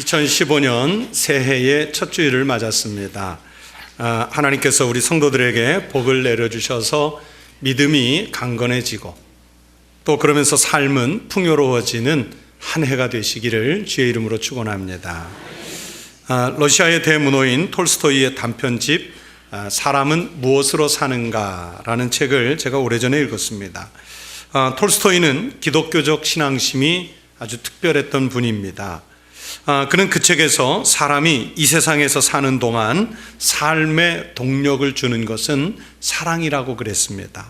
2015년 새해의 첫 주일을 맞았습니다. 하나님께서 우리 성도들에게 복을 내려주셔서 믿음이 강건해지고 또 그러면서 삶은 풍요로워지는 한 해가 되시기를 주의 이름으로 축원합니다. 러시아의 대문호인 톨스토이의 단편집 사람은 무엇으로 사는가라는 책을 제가 오래전에 읽었습니다. 톨스토이는 기독교적 신앙심이 아주 특별했던 분입니다. 그는 그 책에서 사람이 이 세상에서 사는 동안 삶의 동력을 주는 것은 사랑이라고 그랬습니다.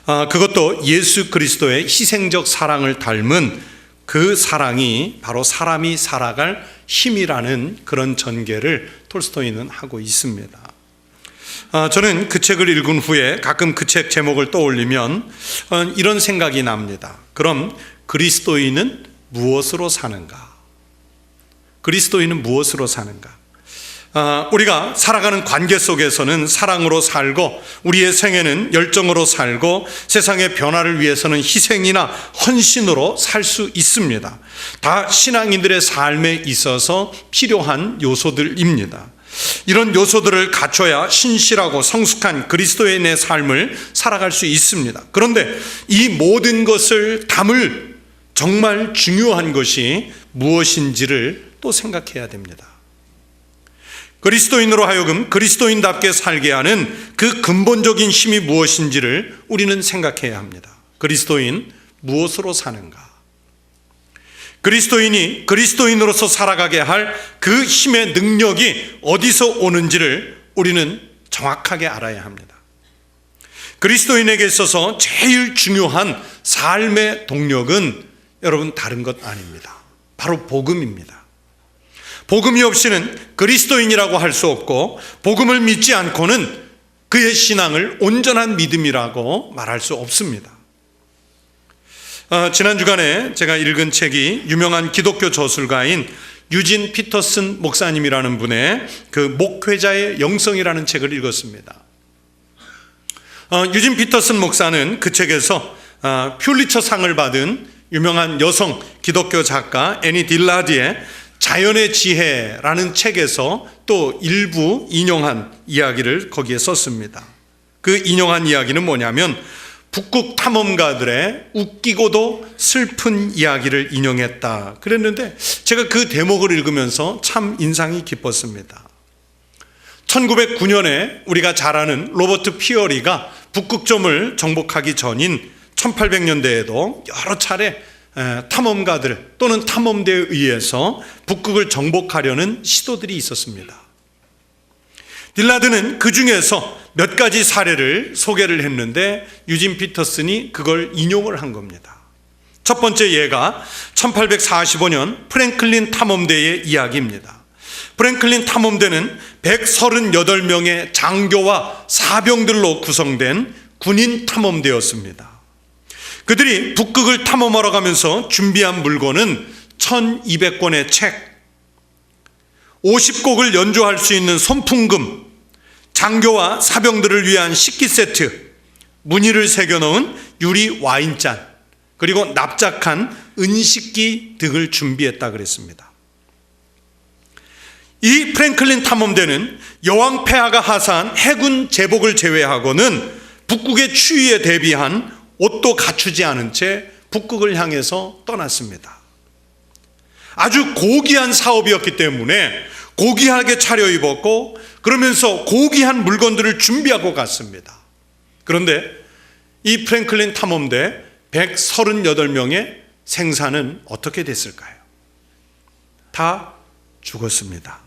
그것도 예수 그리스도의 희생적 사랑을 닮은 그 사랑이 바로 사람이 살아갈 힘이라는 그런 전개를 톨스토이는 하고 있습니다. 저는 그 책을 읽은 후에 가끔 그 책 제목을 떠올리면 이런 생각이 납니다. 그럼 그리스도인은 무엇으로 사는가? 그리스도인은 무엇으로 사는가? 우리가 살아가는 관계 속에서는 사랑으로 살고 우리의 생애는 열정으로 살고 세상의 변화를 위해서는 희생이나 헌신으로 살 수 있습니다. 다 신앙인들의 삶에 있어서 필요한 요소들입니다. 이런 요소들을 갖춰야 신실하고 성숙한 그리스도인의 삶을 살아갈 수 있습니다. 그런데 이 모든 것을 담을 정말 중요한 것이 무엇인지를 또 생각해야 됩니다. 그리스도인으로 하여금 그리스도인답게 살게 하는 그 근본적인 힘이 무엇인지를 우리는 생각해야 합니다. 그리스도인 무엇으로 사는가? 그리스도인이 그리스도인으로서 살아가게 할 그 힘의 능력이 어디서 오는지를 우리는 정확하게 알아야 합니다. 그리스도인에게 있어서 제일 중요한 삶의 동력은 여러분 다른 것 아닙니다. 바로 복음입니다. 복음이 없이는 그리스도인이라고 할 수 없고 복음을 믿지 않고는 그의 신앙을 온전한 믿음이라고 말할 수 없습니다. 지난 주간에 제가 읽은 책이 유명한 기독교 저술가인 유진 피터슨 목사님이라는 분의 그 목회자의 영성이라는 책을 읽었습니다. 유진 피터슨 목사는 그 책에서 퓰리처 상을 받은 유명한 여성 기독교 작가 애니 딜라드의 자연의 지혜라는 책에서 또 일부 인용한 이야기를 거기에 썼습니다. 그 인용한 이야기는 뭐냐면 북극 탐험가들의 웃기고도 슬픈 이야기를 인용했다 그랬는데 제가 그 대목을 읽으면서 참 인상이 깊었습니다. 1909년에 우리가 잘 아는 로버트 피어리가 북극점을 정복하기 전인 1800년대에도 여러 차례 탐험가들 또는 탐험대에 의해서 북극을 정복하려는 시도들이 있었습니다. 딜라드는 그 중에서 몇 가지 사례를 소개를 했는데 유진 피터슨이 그걸 인용을 한 겁니다. 첫 번째 예가 1845년 프랭클린 탐험대의 이야기입니다. 프랭클린 탐험대는 138명의 장교와 사병들로 구성된 군인 탐험대였습니다. 그들이 북극을 탐험하러 가면서 준비한 물건은 1200권의 책, 50곡을 연주할 수 있는 손풍금, 장교와 사병들을 위한 식기 세트, 무늬를 새겨놓은 유리 와인잔, 그리고 납작한 은식기 등을 준비했다 그랬습니다. 이 프랭클린 탐험대는 여왕 폐하가 하사한 해군 제복을 제외하고는 북극의 추위에 대비한 옷도 갖추지 않은 채 북극을 향해서 떠났습니다. 아주 고귀한 사업이었기 때문에 고귀하게 차려입었고 그러면서 고귀한 물건들을 준비하고 갔습니다. 그런데 이 프랭클린 탐험대 138명의 생사는 어떻게 됐을까요? 다 죽었습니다.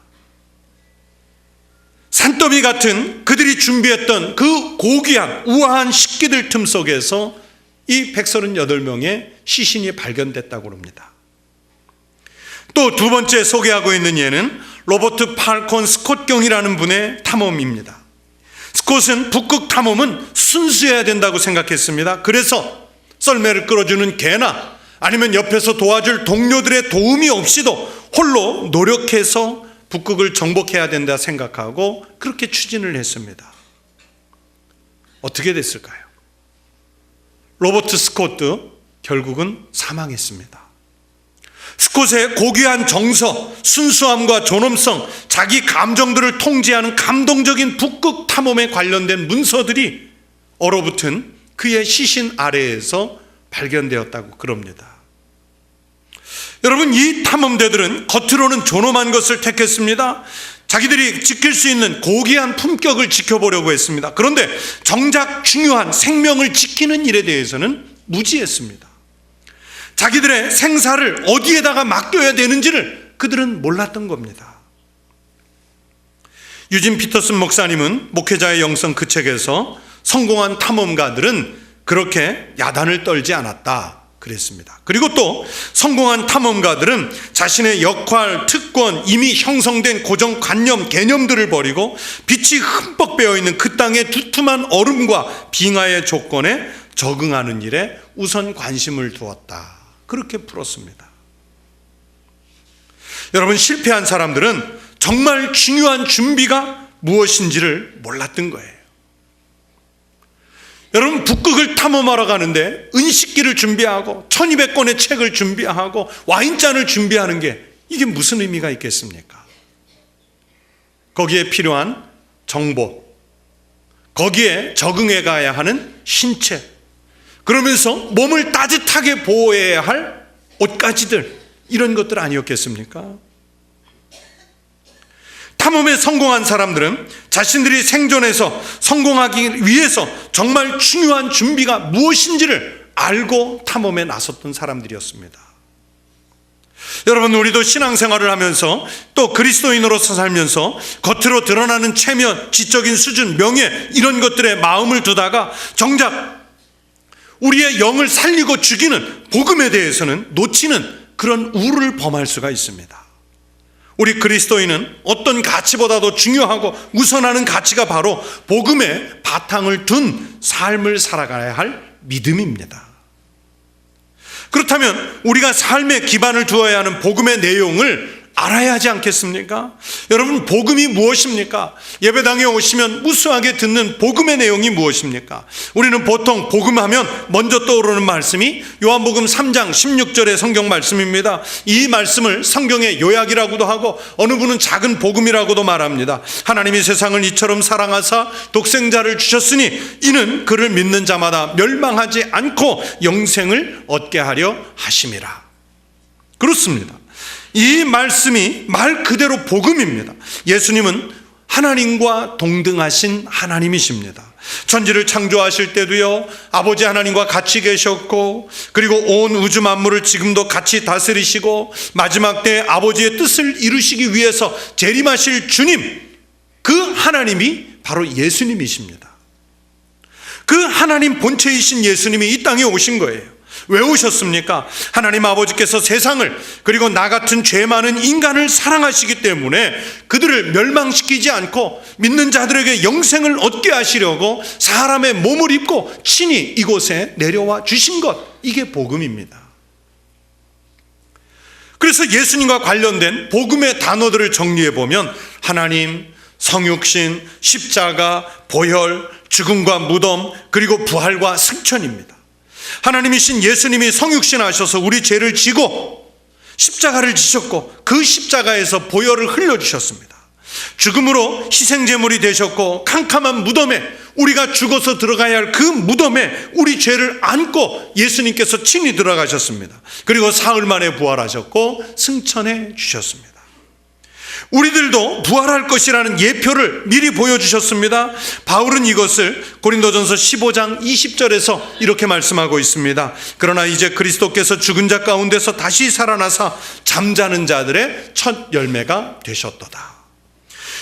산더미 같은 그들이 준비했던 그 고귀한 우아한 식기들 틈 속에서 이 138명의 시신이 발견됐다고 합니다. 또 두 번째 소개하고 있는 예는 로버트 팔콘 스콧 경이라는 분의 탐험입니다. 스콧은 북극 탐험은 순수해야 된다고 생각했습니다. 그래서 썰매를 끌어주는 개나 아니면 옆에서 도와줄 동료들의 도움이 없이도 홀로 노력해서 북극을 정복해야 된다 생각하고 그렇게 추진을 했습니다. 어떻게 됐을까요? 로버트 스콧도 결국은 사망했습니다. 스콧의 고귀한 정서, 순수함과 존엄성, 자기 감정들을 통제하는 감동적인 북극 탐험에 관련된 문서들이 얼어붙은 그의 시신 아래에서 발견되었다고 그럽니다. 여러분, 이 탐험대들은 겉으로는 존엄한 것을 택했습니다. 자기들이 지킬 수 있는 고귀한 품격을 지켜보려고 했습니다. 그런데 정작 중요한 생명을 지키는 일에 대해서는 무지했습니다. 자기들의 생사를 어디에다가 맡겨야 되는지를 그들은 몰랐던 겁니다. 유진 피터슨 목사님은 목회자의 영성 그 책에서 성공한 탐험가들은 그렇게 야단을 떨지 않았다 그랬습니다. 그리고 또 성공한 탐험가들은 자신의 역할, 특권, 이미 형성된 고정관념, 개념들을 버리고 빛이 흠뻑 배어있는 그 땅의 두툼한 얼음과 빙하의 조건에 적응하는 일에 우선 관심을 두었다, 그렇게 풀었습니다. 여러분, 실패한 사람들은 정말 중요한 준비가 무엇인지를 몰랐던 거예요. 여러분, 북극을 탐험하러 가는데 은식기를 준비하고 1200권의 책을 준비하고 와인잔을 준비하는 게 이게 무슨 의미가 있겠습니까? 거기에 필요한 정보, 거기에 적응해 가야 하는 신체, 그러면서 몸을 따뜻하게 보호해야 할 옷가지들, 이런 것들 아니었겠습니까? 탐험에 성공한 사람들은 자신들이 생존해서 성공하기 위해서 정말 중요한 준비가 무엇인지를 알고 탐험에 나섰던 사람들이었습니다. 여러분, 우리도 신앙생활을 하면서 또 그리스도인으로서 살면서 겉으로 드러나는 체면, 지적인 수준, 명예, 이런 것들에 마음을 두다가 정작 우리의 영을 살리고 죽이는 복음에 대해서는 놓치는 그런 우를 범할 수가 있습니다. 우리 그리스도인은 어떤 가치보다도 중요하고 우선하는 가치가 바로 복음의 바탕을 둔 삶을 살아가야 할 믿음입니다. 그렇다면 우리가 삶의 기반을 두어야 하는 복음의 내용을 알아야 하지 않겠습니까? 여러분, 복음이 무엇입니까? 예배당에 오시면 무수하게 듣는 복음의 내용이 무엇입니까? 우리는 보통 복음하면 먼저 떠오르는 말씀이 요한복음 3장 16절의 성경 말씀입니다. 이 말씀을 성경의 요약이라고도 하고 어느 분은 작은 복음이라고도 말합니다. 하나님이 세상을 이처럼 사랑하사 독생자를 주셨으니 이는 그를 믿는 자마다 멸망하지 않고 영생을 얻게 하려 하심이라. 그렇습니다. 이 말씀이 말 그대로 복음입니다. 예수님은 하나님과 동등하신 하나님이십니다. 천지를 창조하실 때도요, 아버지 하나님과 같이 계셨고, 그리고 온 우주 만물을 지금도 같이 다스리시고, 마지막 때 아버지의 뜻을 이루시기 위해서 재림하실 주님, 그 하나님이 바로 예수님이십니다. 그 하나님 본체이신 예수님이 이 땅에 오신 거예요. 왜 오셨습니까? 하나님 아버지께서 세상을, 그리고 나 같은 죄 많은 인간을 사랑하시기 때문에 그들을 멸망시키지 않고 믿는 자들에게 영생을 얻게 하시려고 사람의 몸을 입고 친히 이곳에 내려와 주신 것, 이게 복음입니다. 그래서 예수님과 관련된 복음의 단어들을 정리해 보면 하나님, 성육신, 십자가, 보혈, 죽음과 무덤, 그리고 부활과 승천입니다. 하나님이신 예수님이 성육신하셔서 우리 죄를 지고 십자가를 지셨고 그 십자가에서 보혈을 흘려주셨습니다. 죽음으로 희생제물이 되셨고 캄캄한 무덤에, 우리가 죽어서 들어가야 할 그 무덤에 우리 죄를 안고 예수님께서 친히 들어가셨습니다. 그리고 사흘 만에 부활하셨고 승천해 주셨습니다. 우리들도 부활할 것이라는 예표를 미리 보여주셨습니다. 바울은 이것을 고린도전서 15장 20절에서 이렇게 말씀하고 있습니다. 그러나 이제 그리스도께서 죽은 자 가운데서 다시 살아나사 잠자는 자들의 첫 열매가 되셨도다.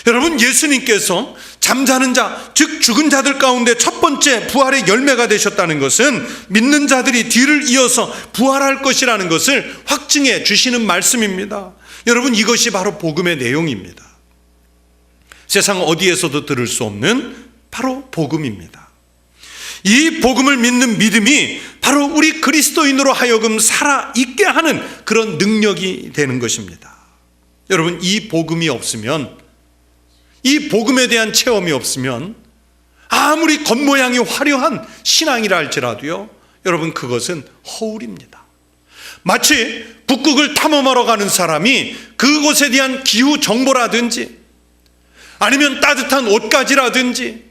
여러분, 예수님께서 잠자는 자, 즉 죽은 자들 가운데 첫 번째 부활의 열매가 되셨다는 것은 믿는 자들이 뒤를 이어서 부활할 것이라는 것을 확증해 주시는 말씀입니다. 여러분, 이것이 바로 복음의 내용입니다. 세상 어디에서도 들을 수 없는 바로 복음입니다. 이 복음을 믿는 믿음이 바로 우리 그리스도인으로 하여금 살아있게 하는 그런 능력이 되는 것입니다. 여러분, 이 복음이 없으면, 이 복음에 대한 체험이 없으면 아무리 겉모양이 화려한 신앙이라 할지라도요, 여러분, 그것은 허울입니다. 마치 북극을 탐험하러 가는 사람이 그곳에 대한 기후 정보라든지 아니면 따뜻한 옷가지라든지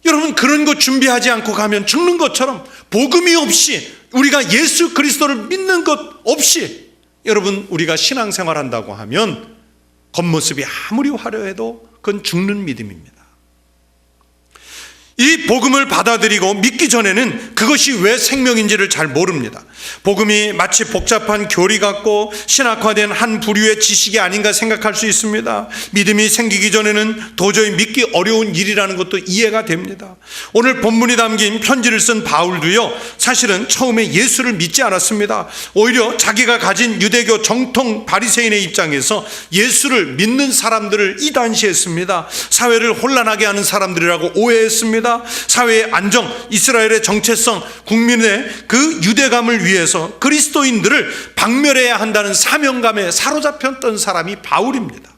여러분 그런 거 준비하지 않고 가면 죽는 것처럼 복음이 없이 우리가 예수 그리스도를 믿는 것 없이 여러분 우리가 신앙생활한다고 하면 겉모습이 아무리 화려해도 그건 죽는 믿음입니다. 이 복음을 받아들이고 믿기 전에는 그것이 왜 생명인지를 잘 모릅니다. 복음이 마치 복잡한 교리 같고 신학화된 한 부류의 지식이 아닌가 생각할 수 있습니다. 믿음이 생기기 전에는 도저히 믿기 어려운 일이라는 것도 이해가 됩니다. 오늘 본문이 담긴 편지를 쓴 바울도요, 사실은 처음에 예수를 믿지 않았습니다. 오히려 자기가 가진 유대교 정통 바리새인의 입장에서 예수를 믿는 사람들을 이단시했습니다. 사회를 혼란하게 하는 사람들이라고 오해했습니다. 사회의 안정, 이스라엘의 정체성, 국민의 그 유대감을 위해서 그리스도인들을 박멸해야 한다는 사명감에 사로잡혔던 사람이 바울입니다.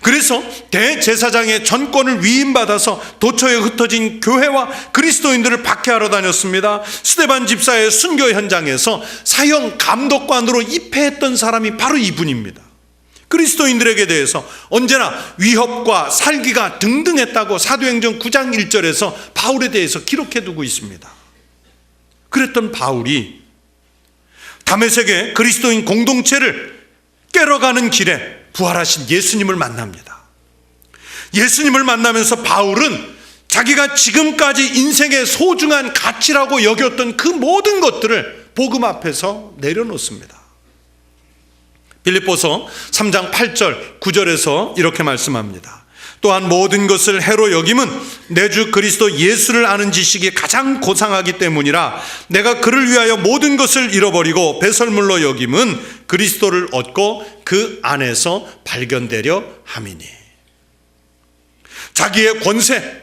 그래서 대제사장의 전권을 위임받아서 도처에 흩어진 교회와 그리스도인들을 박해하러 다녔습니다. 스데반 집사의 순교 현장에서 사형 감독관으로 입회했던 사람이 바로 이분입니다. 그리스도인들에게 대해서 언제나 위협과 살기가 등등했다고 사도행전 9장 1절에서 바울에 대해서 기록해두고 있습니다. 그랬던 바울이 다메섹의 그리스도인 공동체를 깨러가는 길에 부활하신 예수님을 만납니다. 예수님을 만나면서 바울은 자기가 지금까지 인생의 소중한 가치라고 여겼던 그 모든 것들을 복음 앞에서 내려놓습니다. 빌립보서 3장 8절 9절에서 이렇게 말씀합니다. 또한 모든 것을 해로 여김은 내 주 그리스도 예수를 아는 지식이 가장 고상하기 때문이라 내가 그를 위하여 모든 것을 잃어버리고 배설물로 여김은 그리스도를 얻고 그 안에서 발견되려 함이니. 자기의 권세,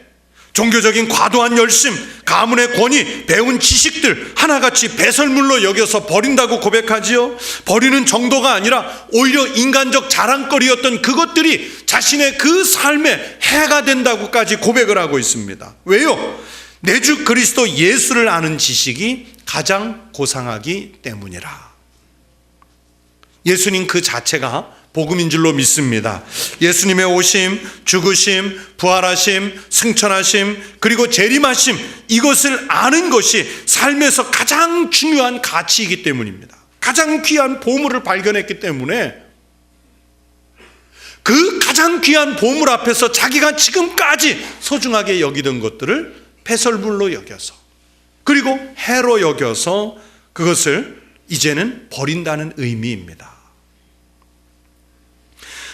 종교적인 과도한 열심, 가문의 권위, 배운 지식들 하나같이 배설물로 여겨서 버린다고 고백하지요. 버리는 정도가 아니라 오히려 인간적 자랑거리였던 그것들이 자신의 그 삶에 해가 된다고까지 고백을 하고 있습니다. 왜요? 내 주 그리스도 예수를 아는 지식이 가장 고상하기 때문이라. 예수님 그 자체가 복음인 줄로 믿습니다. 예수님의 오심, 죽으심, 부활하심, 승천하심, 그리고 재림하심, 이것을 아는 것이 삶에서 가장 중요한 가치이기 때문입니다. 가장 귀한 보물을 발견했기 때문에 그 가장 귀한 보물 앞에서 자기가 지금까지 소중하게 여기던 것들을 배설물로 여겨서 그리고 해로 여겨서 그것을 이제는 버린다는 의미입니다.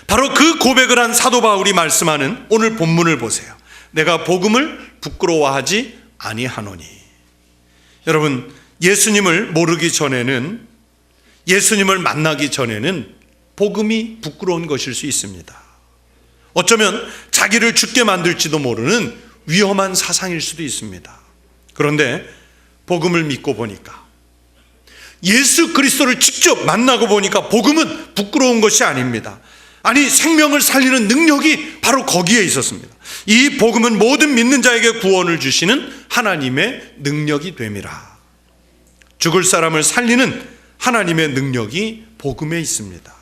바로 그 고백을 한 사도 바울이 말씀하는 오늘 본문을 보세요. 내가 복음을 부끄러워하지 아니하노니. 여러분, 예수님을 모르기 전에는, 예수님을 만나기 전에는 복음이 부끄러운 것일 수 있습니다. 어쩌면 자기를 죽게 만들지도 모르는 위험한 사상일 수도 있습니다. 그런데 복음을 믿고 보니까, 예수 그리스도를 직접 만나고 보니까 복음은 부끄러운 것이 아닙니다. 아니, 생명을 살리는 능력이 바로 거기에 있었습니다. 이 복음은 모든 믿는 자에게 구원을 주시는 하나님의 능력이 됨이라. 죽을 사람을 살리는 하나님의 능력이 복음에 있습니다.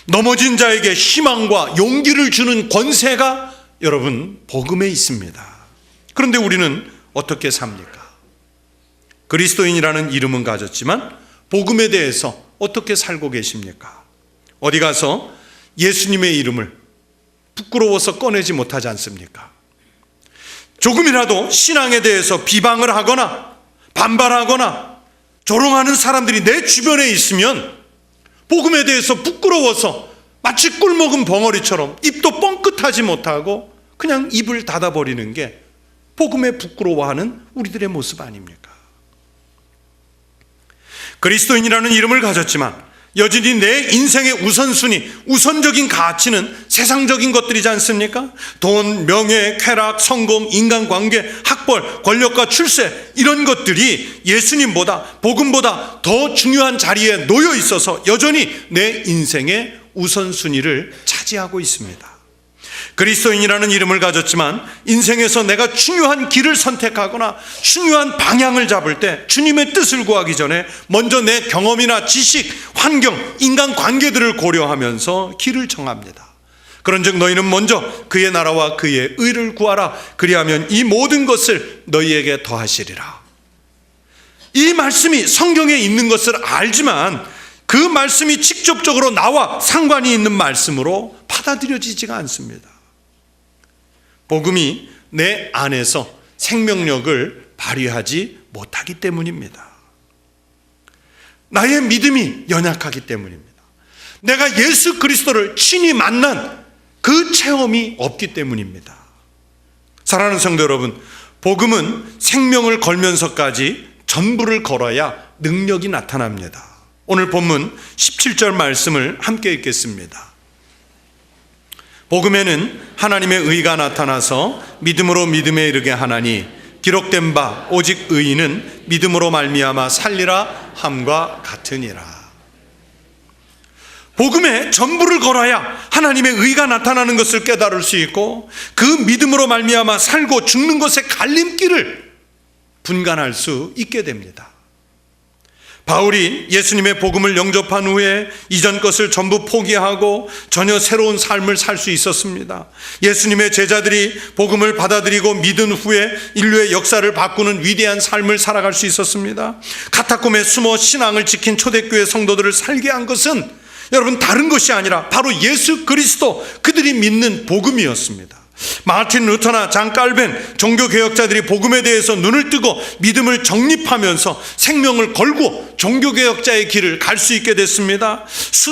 넘어진 자에게 희망과 용기를 주는 권세가 여러분 복음에 있습니다. 그런데 우리는 어떻게 삽니까? 그리스도인이라는 이름은 가졌지만 복음에 대해서 어떻게 살고 계십니까? 어디 가서 예수님의 이름을 부끄러워서 꺼내지 못하지 않습니까? 조금이라도 신앙에 대해서 비방을 하거나 반발하거나 조롱하는 사람들이 내 주변에 있으면 복음에 대해서 부끄러워서 마치 꿀먹은 벙어리처럼 입도 뻥끗하지 못하고 그냥 입을 닫아버리는 게 복음에 부끄러워하는 우리들의 모습 아닙니까? 그리스도인이라는 이름을 가졌지만 여전히 내 인생의 우선순위, 우선적인 가치는 세상적인 것들이지 않습니까? 돈, 명예, 쾌락, 성공, 인간관계, 학벌, 권력과 출세, 이런 것들이 예수님보다, 복음보다 더 중요한 자리에 놓여 있어서 여전히 내 인생의 우선순위를 차지하고 있습니다. 그리스도인이라는 이름을 가졌지만 인생에서 내가 중요한 길을 선택하거나 중요한 방향을 잡을 때 주님의 뜻을 구하기 전에 먼저 내 경험이나 지식, 환경, 인간관계들을 고려하면서 길을 정합니다. 그런즉 너희는 먼저 그의 나라와 그의 의를 구하라. 그리하면 이 모든 것을 너희에게 더하시리라. 이 말씀이 성경에 있는 것을 알지만 그 말씀이 직접적으로 나와 상관이 있는 말씀으로 받아들여지지가 않습니다. 복음이 내 안에서 생명력을 발휘하지 못하기 때문입니다. 나의 믿음이 연약하기 때문입니다. 내가 예수 그리스도를 친히 만난 그 체험이 없기 때문입니다. 사랑하는 성도 여러분, 복음은 생명을 걸면서까지 전부를 걸어야 능력이 나타납니다. 오늘 본문 17절 말씀을 함께 읽겠습니다. 복음에는 하나님의 의가 나타나서 믿음으로 믿음에 이르게 하나니 기록된 바 오직 의인은 믿음으로 말미암아 살리라 함과 같으니라. 복음에 전부를 걸어야 하나님의 의가 나타나는 것을 깨달을 수 있고 그 믿음으로 말미암아 살고 죽는 것의 갈림길을 분간할 수 있게 됩니다. 바울이 예수님의 복음을 영접한 후에 이전 것을 전부 포기하고 전혀 새로운 삶을 살 수 있었습니다. 예수님의 제자들이 복음을 받아들이고 믿은 후에 인류의 역사를 바꾸는 위대한 삶을 살아갈 수 있었습니다. 카타콤에 숨어 신앙을 지킨 초대교회 성도들을 살게 한 것은 여러분 다른 것이 아니라 바로 예수 그리스도, 그들이 믿는 복음이었습니다. 마틴 루터나 장 칼빈 종교개혁자들이 복음에 대해서 눈을 뜨고 믿음을 정립하면서 생명을 걸고 종교개혁자의 길을 갈 수 있게 됐습니다.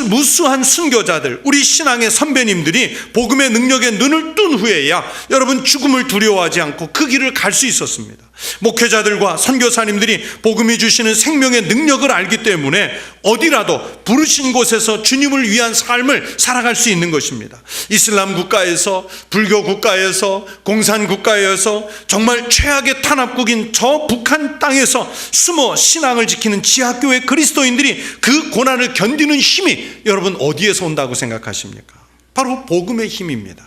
무수한 순교자들, 우리 신앙의 선배님들이 복음의 능력에 눈을 뜬 후에야 여러분 죽음을 두려워하지 않고 그 길을 갈 수 있었습니다. 목회자들과 선교사님들이 복음이 주시는 생명의 능력을 알기 때문에 어디라도 부르신 곳에서 주님을 위한 삶을 살아갈 수 있는 것입니다. 이슬람 국가에서, 불교 국가에서, 공산 국가에서, 정말 최악의 탄압국인 저 북한 땅에서 숨어 신앙을 지키는 지하교회 그리스도인들이 그 고난을 견디는 힘이 여러분 어디에서 온다고 생각하십니까? 바로 복음의 힘입니다.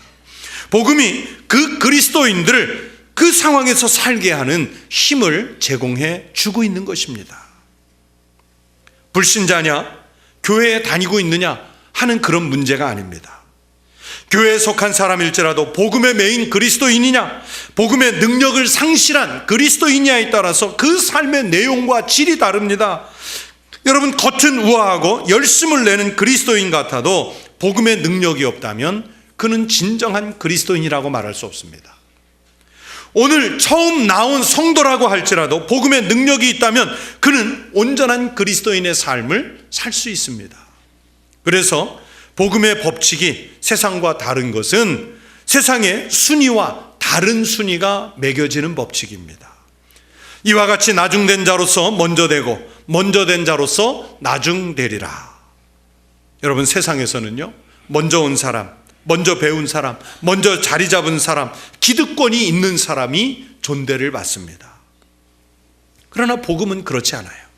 복음이 그 그리스도인들을 그 상황에서 살게 하는 힘을 제공해 주고 있는 것입니다. 불신자냐, 교회에 다니고 있느냐 하는 그런 문제가 아닙니다. 교회에 속한 사람일지라도 복음의 메인 그리스도인이냐, 복음의 능력을 상실한 그리스도인이냐에 따라서 그 삶의 내용과 질이 다릅니다. 여러분, 겉은 우아하고 열심을 내는 그리스도인 같아도 복음의 능력이 없다면 그는 진정한 그리스도인이라고 말할 수 없습니다. 오늘 처음 나온 성도라고 할지라도 복음의 능력이 있다면 그는 온전한 그리스도인의 삶을 살 수 있습니다. 그래서 복음의 법칙이 세상과 다른 것은 세상의 순위와 다른 순위가 매겨지는 법칙입니다. 이와 같이 나중된 자로서 먼저 되고 먼저 된 자로서 나중되리라. 여러분, 세상에서는요, 먼저 온 사람, 먼저 배운 사람, 먼저 자리 잡은 사람, 기득권이 있는 사람이 존대를 받습니다. 그러나 복음은 그렇지 않아요.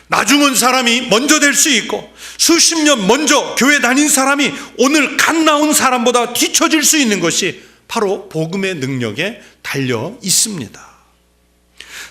나중 온 사람이 먼저 될 수 있고 수십 년 먼저 교회 다닌 사람이 오늘 갓 나온 사람보다 뒤처질 수 있는 것이 바로 복음의 능력에 달려 있습니다.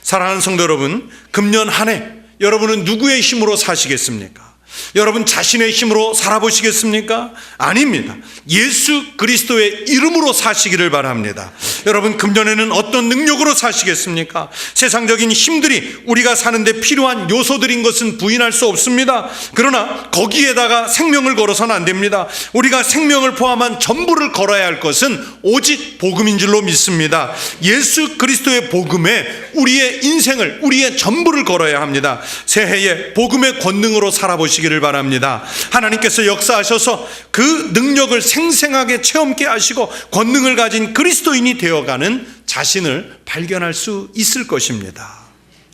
사랑하는 성도 여러분, 금년 한 해 여러분은 누구의 힘으로 사시겠습니까? 여러분 자신의 힘으로 살아보시겠습니까? 아닙니다. 예수 그리스도의 이름으로 사시기를 바랍니다. 여러분, 금년에는 어떤 능력으로 사시겠습니까? 세상적인 힘들이 우리가 사는데 필요한 요소들인 것은 부인할 수 없습니다. 그러나 거기에다가 생명을 걸어서는 안 됩니다. 우리가 생명을 포함한 전부를 걸어야 할 것은 오직 복음인 줄로 믿습니다. 예수 그리스도의 복음에 우리의 인생을, 우리의 전부를 걸어야 합니다. 새해에 복음의 권능으로 살아보시기 를 바랍니다. 하나님께서 역사하셔서 그 능력을 생생하게 체험케 하시고 권능을 가진 그리스도인이 되어가는 자신을 발견할 수 있을 것입니다.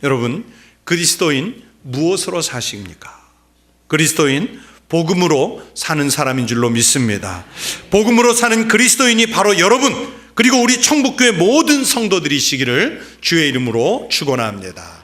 여러분, 그리스도인 무엇으로 사십니까? 그리스도인 복음으로 사는 사람인 줄로 믿습니다. 복음으로 사는 그리스도인이 바로 여러분, 그리고 우리 청북교회 모든 성도들이시기를 주의 이름으로 축원합니다.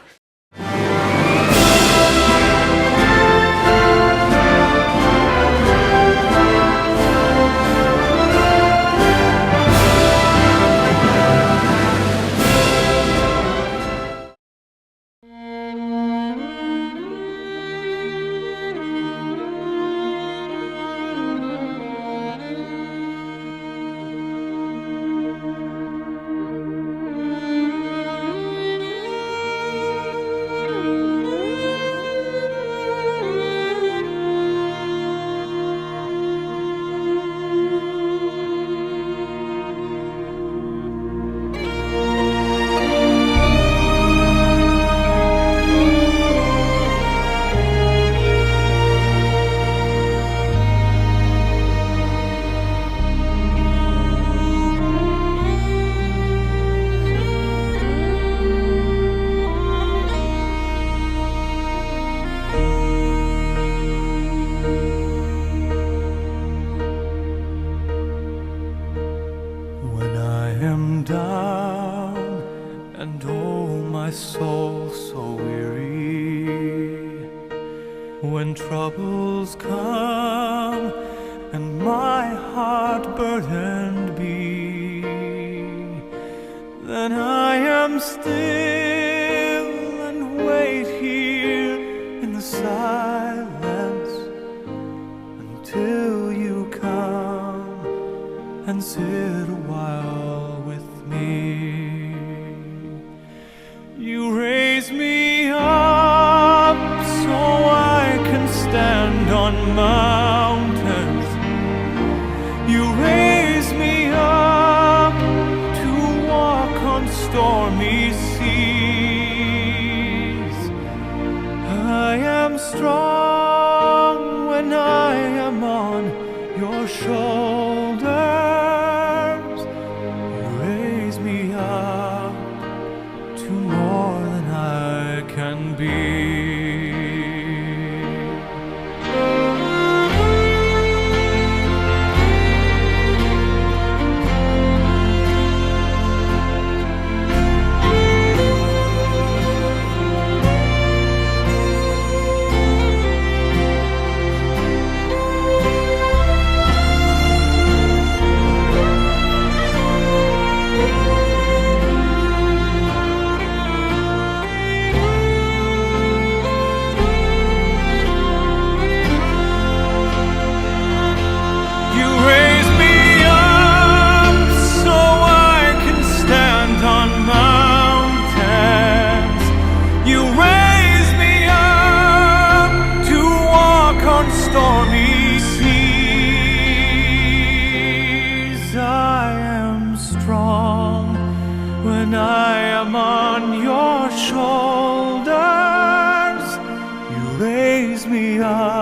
my soul so weary, when troubles come and my heart burdened be, then I am still and wait here in the silence until you come and sit a while with me. You raise me up so I can stand on mountains. You raise me up to walk on stormy seas. I am strong when I am on your shoulders. You raise me up to more than I can be. Stormy seas, I am strong when I am on your shoulders. You raise me up